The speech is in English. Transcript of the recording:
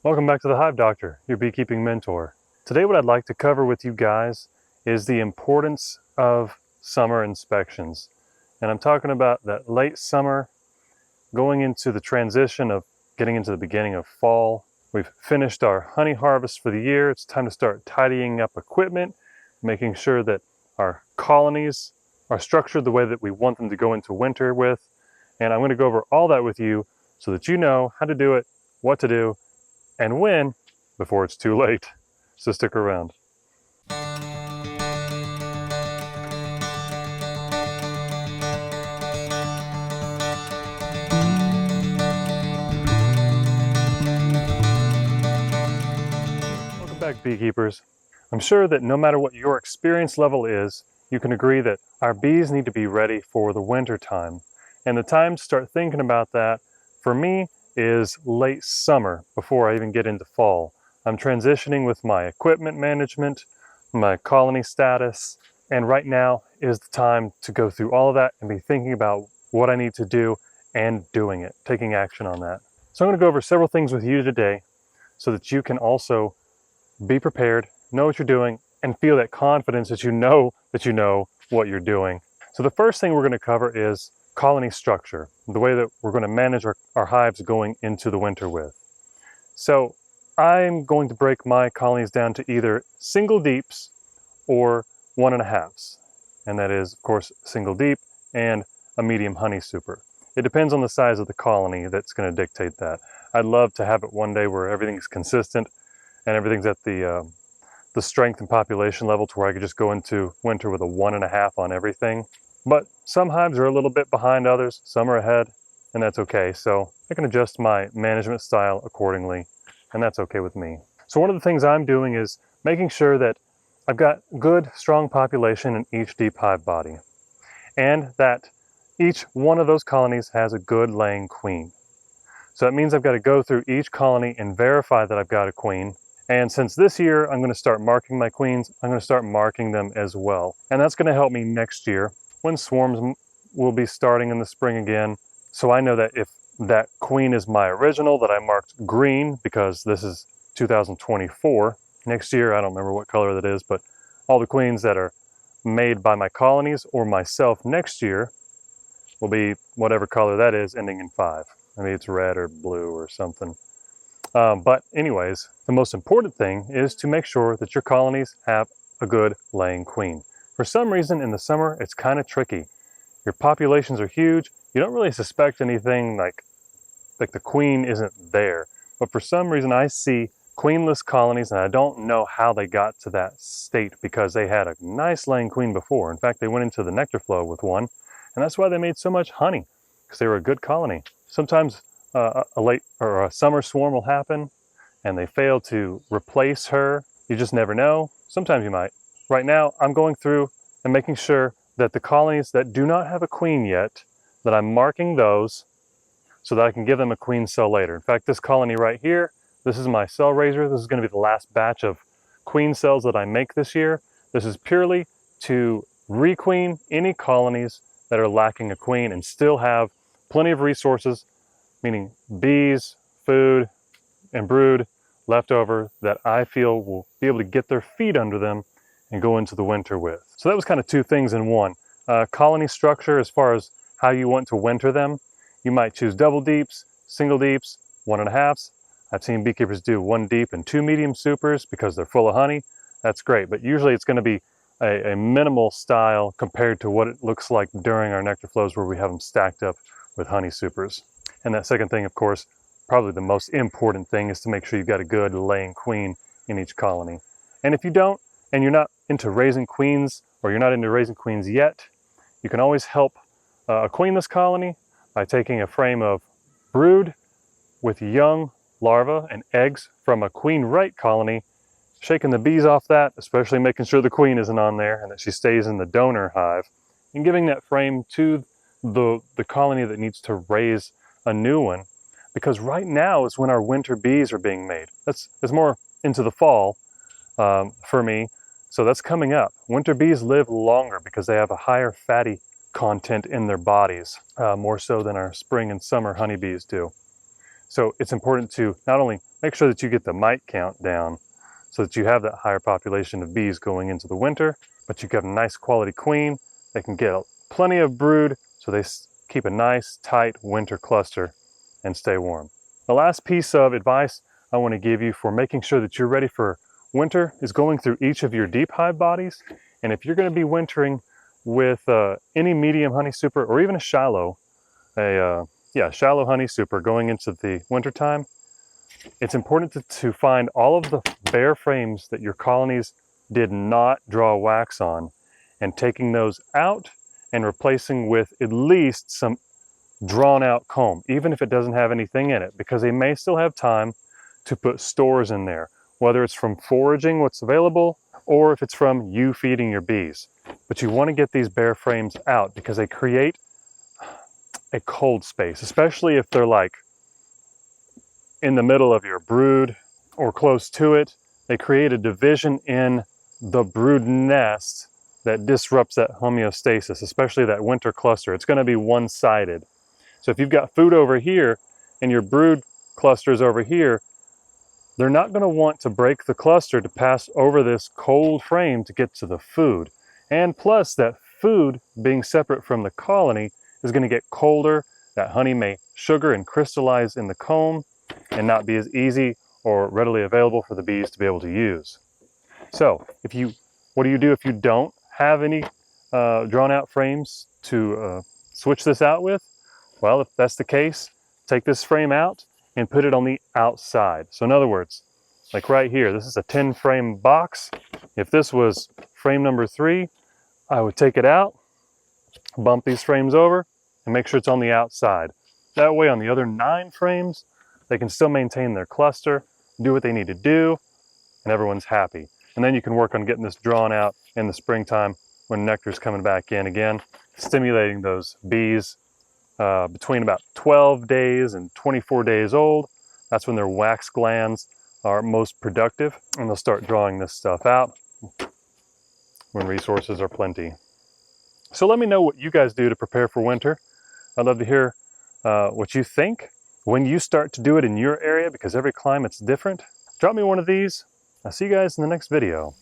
Welcome back to the Hive Doctor, your beekeeping mentor. Today what I'd like to cover with you guys is the importance of summer inspections. And I'm talking about that late summer going into the transition of getting into the beginning of fall. We've finished our honey harvest for the year. It's time to start tidying up equipment, making sure that our colonies are structured the way that we want them to go into winter with. And I'm going to go over all that with you so that you know how to do it, what to do, and when before it's too late. So stick around. Welcome back, beekeepers. I'm sure that no matter what your experience level is, you can agree that our bees need to be ready for the winter time. And the time to start thinking about that, for me, is late summer before I even get into fall. I'm transitioning with my equipment management, my colony status, and right now is the time to go through all of that and be thinking about what I need to do and doing it, taking action on that. So I'm going to go over several things with you today so that you can also be prepared, know what you're doing, and feel that confidence that you know what you're doing. So the first thing we're going to cover is colony structure, the way that we're going to manage our hives going into the winter with. So I'm going to break my colonies down to either single deeps or 1.5s. And that is, of course, single deep and a medium honey super. It depends on the size of the colony that's going to dictate that. I'd love to have it one day where everything's consistent and everything's at the strength and population level to where I could just go into winter with a 1.5 on everything. But some hives are a little bit behind others, some are ahead, and that's okay. So I can adjust my management style accordingly, and that's okay with me. So one of the things I'm doing is making sure that I've got good, strong population in each deep hive body, and that each one of those colonies has a good laying queen. So that means I've got to go through each colony and verify that I've got a queen. And since this year I'm going to start marking my queens, I'm going to start marking them as well. And that's going to help me next year when swarms will be starting in the spring again. So I know that if that queen is my original that I marked green, because this is 2024, next year I don't remember what color that is, but all the queens that are made by my colonies or myself next year will be whatever color that is, ending in 5. Maybe it's red or blue or something. But anyways, the most important thing is to make sure that your colonies have a good laying queen. For some reason in the summer, it's kind of tricky. Your populations are huge. You don't really suspect anything like the queen isn't there. But for some reason I see queenless colonies, and I don't know how they got to that state because they had a nice laying queen before. In fact, they went into the nectar flow with one, and that's why they made so much honey, because they were a good colony. Sometimes a late or a summer swarm will happen and they fail to replace her. You just never know. Sometimes you might. Right now, I'm going through and making sure that the colonies that do not have a queen yet, that I'm marking those so that I can give them a queen cell later. In fact, this colony right here, this is my cell raiser. This is going to be the last batch of queen cells that I make this year. This is purely to requeen any colonies that are lacking a queen and still have plenty of resources, meaning bees, food, and brood left over that I feel will be able to get their feet under them and go into the winter with. So that was kind of two things in one. Colony structure as far as how you want to winter them. You might choose double deeps, single deeps, 1.5s. I've seen beekeepers do 1 deep and 2 medium supers because they're full of honey. That's great, but usually it's going to be a minimal style compared to what it looks like during our nectar flows where we have them stacked up with honey supers. And that second thing, of course, probably the most important thing, is to make sure you've got a good laying queen in each colony. And if you don't, and you're not into raising queens, or you're not into raising queens yet, you can always help a queenless colony by taking a frame of brood with young larvae and eggs from a queen right colony, shaking the bees off that, especially making sure the queen isn't on there and that she stays in the donor hive, and giving that frame to the colony that needs to raise a new one, because right now is when our winter bees are being made. It's more into the fall for me, so that's coming up. Winter bees live longer because they have a higher fatty content in their bodies, more so than our spring and summer honeybees do. So it's important to not only make sure that you get the mite count down so that you have that higher population of bees going into the winter, but you get a nice quality queen. They can get plenty of brood, so they keep a nice tight winter cluster and stay warm. The last piece of advice I want to give you for making sure that you're ready for winter is going through each of your deep hive bodies. And if you're going to be wintering with any medium honey super or even a shallow, shallow honey super going into the winter time, it's important to find all of the bare frames that your colonies did not draw wax on and taking those out and replacing with at least some drawn out comb, even if it doesn't have anything in it, because they may still have time to put stores in there, whether it's from foraging what's available or if it's from you feeding your bees. But you want to get these bare frames out because they create a cold space, especially if they're like in the middle of your brood or close to it. They create a division in the brood nest that disrupts that homeostasis, especially that winter cluster. It's going to be one-sided. So if you've got food over here and your brood clusters over here, they're not going to want to break the cluster to pass over this cold frame to get to the food. And plus, that food being separate from the colony is going to get colder. That honey may sugar and crystallize in the comb and not be as easy or readily available for the bees to be able to use. So what do you do if you don't have any drawn out frames to switch this out with? Well, if that's the case, take this frame out and put it on the outside. So in other words, like right here, this is a 10 frame box. If this was frame number 3, I would take it out, bump these frames over, and make sure it's on the outside. That way on the other 9 frames, they can still maintain their cluster, do what they need to do, and everyone's happy. And then you can work on getting this drawn out in the springtime when nectar's coming back in again, stimulating those bees between about 12 days and 24 days old. That's when their wax glands are most productive, and they'll start drawing this stuff out when resources are plenty. So let me know what you guys do to prepare for winter. I'd love to hear what you think when you start to do it in your area, because every climate's different. Drop me one of these. I'll see you guys in the next video.